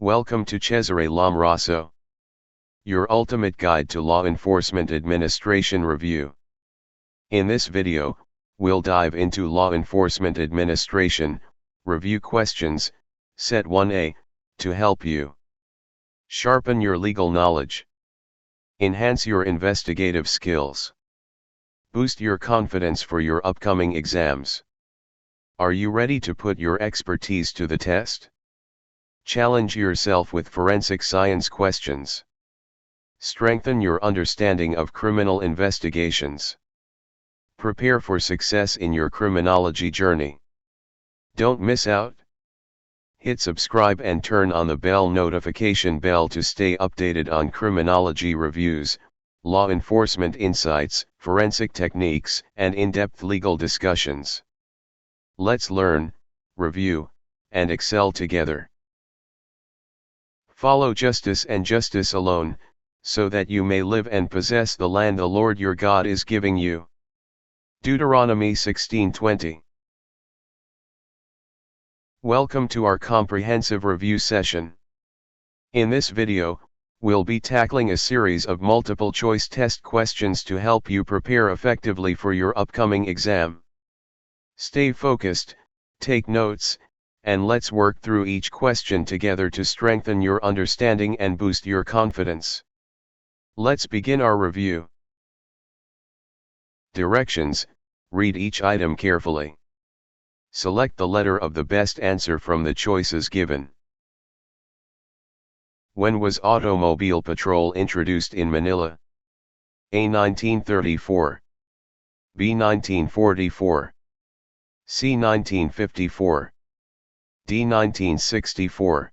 Welcome to Cesare Lomraso, your ultimate guide to law enforcement administration review. In this video, we'll dive into law enforcement administration review questions, set 1A, to help you sharpen your legal knowledge, enhance your investigative skills, boost your confidence for your upcoming exams. Are you ready to put your expertise to the test? Challenge yourself with forensic science questions. Strengthen your understanding of criminal investigations. Prepare for success in your criminology journey. Don't miss out. Hit subscribe and turn on the bell notification bell to stay updated on criminology reviews, law enforcement insights, forensic techniques, and in-depth legal discussions. Let's learn, review, and excel together. Follow justice and justice alone, so that you may live and possess the land the Lord your God is giving you. Deuteronomy 16:20. Welcome to our comprehensive review session. In this video, we'll be tackling a series of multiple choice test questions to help you prepare effectively for your upcoming exam. Stay focused, take notes, and let's work through each question together to strengthen your understanding and boost your confidence. Let's begin our review. Directions: read each item carefully. Select the letter of the best answer from the choices given. When was automobile patrol introduced in Manila? A. 1934, B. 1944, C. 1954, D. 1964.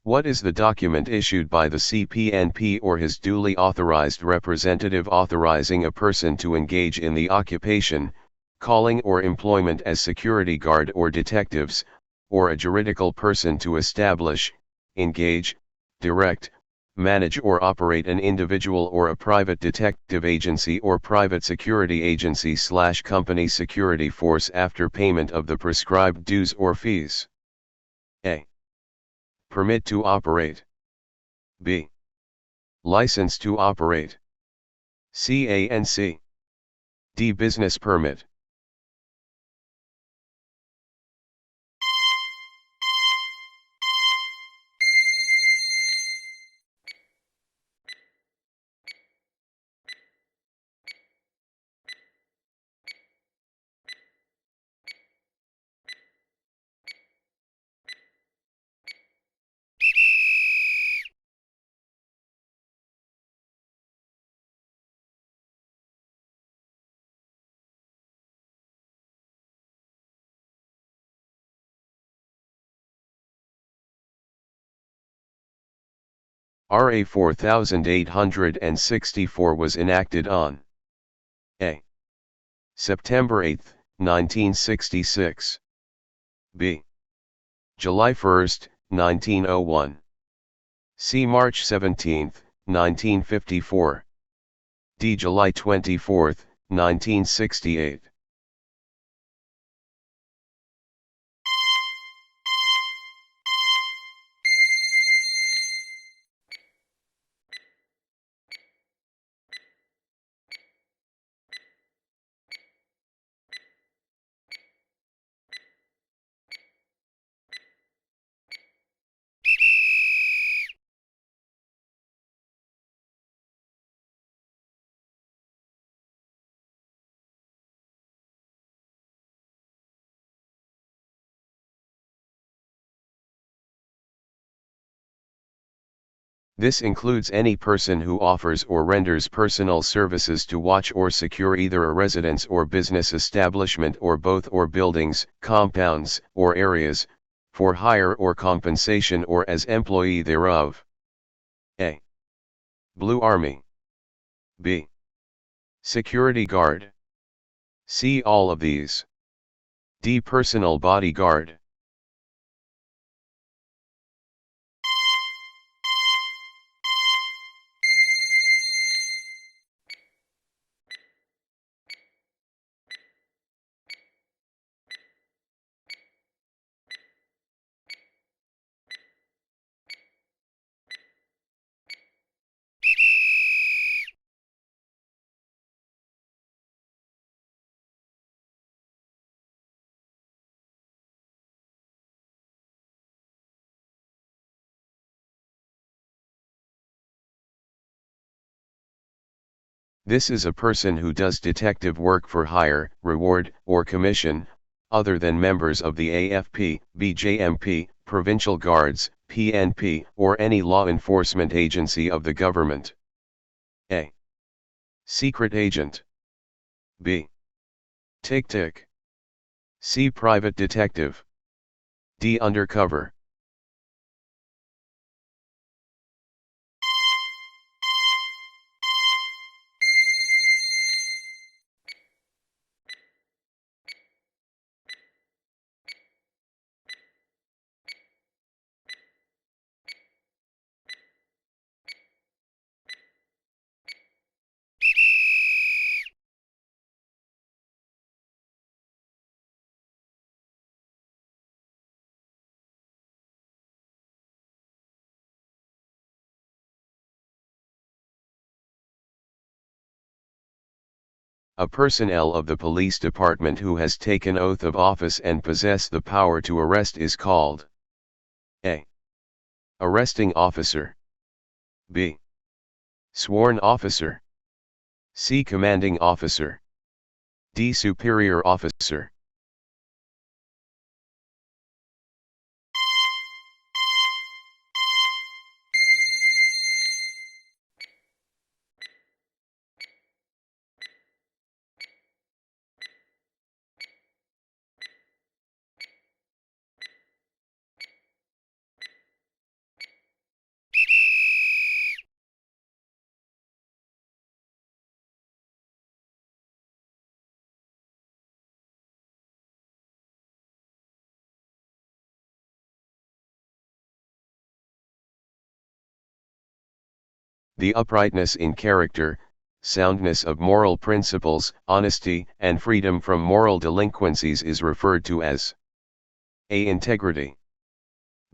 What is the document issued by the CPNP or his duly authorized representative authorizing a person to engage in the occupation, calling or employment as security guard or detectives, or a juridical person to establish, engage, direct, manage or operate an individual or a private detective agency or private security agency/company security force after payment of the prescribed dues or fees? A. Permit to operate. B. License to operate. C. A&C. D. Business permit. RA 4864 was enacted on A. September 8, 1966. B. July 1, 1901. C. March 17, 1954. D. July 24, 1968. This includes any person who offers or renders personal services to watch or secure either a residence or business establishment or both, or buildings, compounds, or areas, for hire or compensation or as employee thereof. A. Blue Army. B. Security Guard. C. All of these. D. Personal bodyguard. This is a person who does detective work for hire, reward, or commission, other than members of the AFP, BJMP, Provincial Guards, PNP, or any law enforcement agency of the government. A. Secret agent. B. Tick-tick. C. Private detective. D. Undercover. A personnel of the police department who has taken oath of office and possess the power to arrest is called A. Arresting officer. B. Sworn officer. C. Commanding officer. D. Superior officer. The uprightness in character, soundness of moral principles, honesty, and freedom from moral delinquencies is referred to as A. Integrity.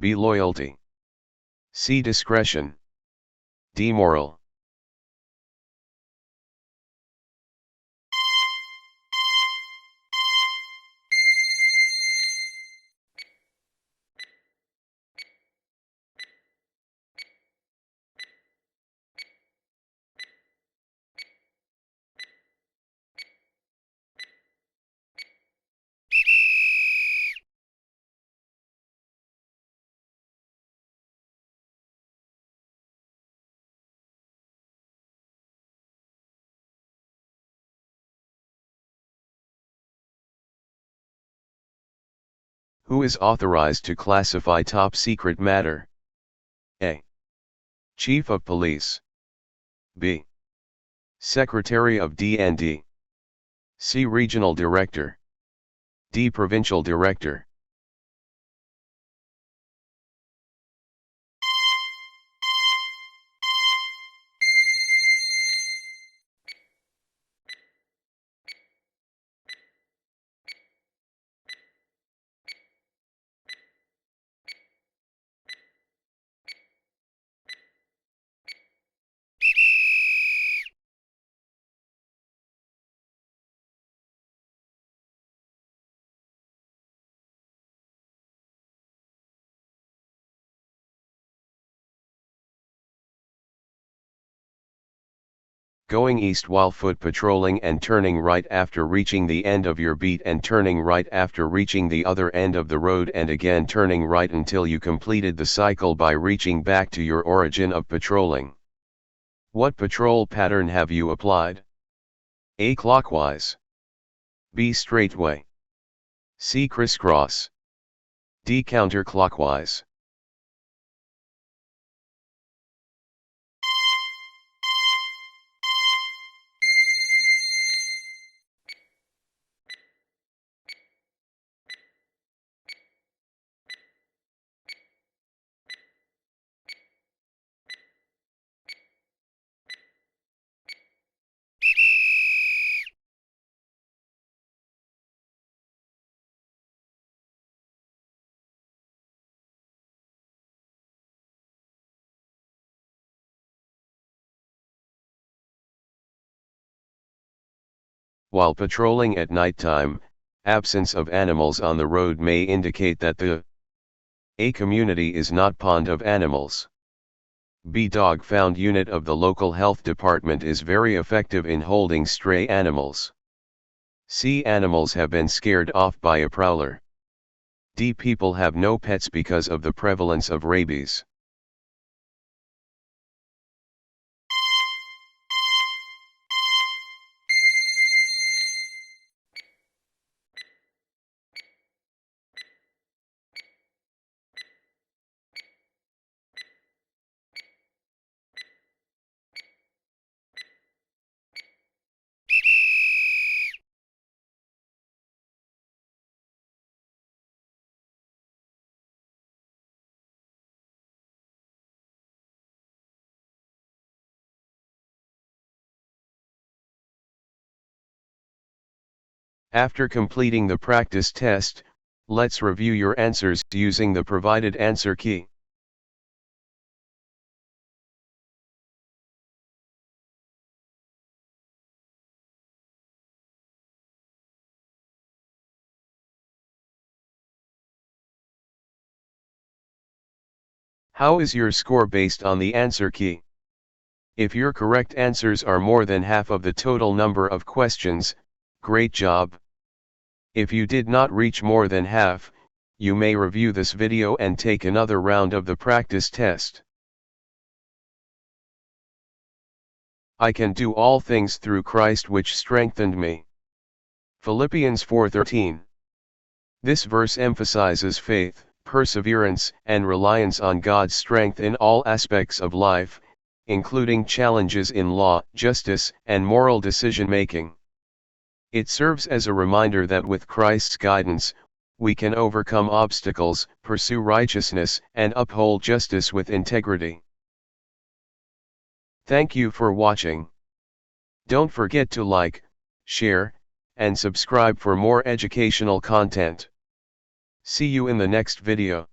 B. Loyalty. C. Discretion. D. Moral. Who is authorized to classify top secret matter? A. Chief of Police. B. Secretary of D&D. C. Regional Director. D. Provincial Director. Going east while foot patrolling and turning right after reaching the end of your beat and turning right after reaching the other end of the road and again turning right until you completed the cycle by reaching back to your origin of patrolling. What patrol pattern have you applied? A. Clockwise. B. Straightway. C. Crisscross. D. Counterclockwise. While patrolling at nighttime, absence of animals on the road may indicate that the A. community is not fond of animals. B. Dog found unit of the local health department is very effective in holding stray animals. C. Animals have been scared off by a prowler. D. People have no pets because of the prevalence of rabies. After completing the practice test, let's review your answers using the provided answer key. How is your score based on the answer key? If your correct answers are more than half of the total number of questions, great job. If you did not reach more than half, you may review this video and take another round of the practice test. I can do all things through Christ which strengthened me. Philippians 4:13. This verse emphasizes faith, perseverance, and reliance on God's strength in all aspects of life, including challenges in law, justice, and moral decision-making. It serves as a reminder that with Christ's guidance, we can overcome obstacles, pursue righteousness, and uphold justice with integrity. Thank you for watching. Don't forget to like, share, and subscribe for more educational content. See you in the next video.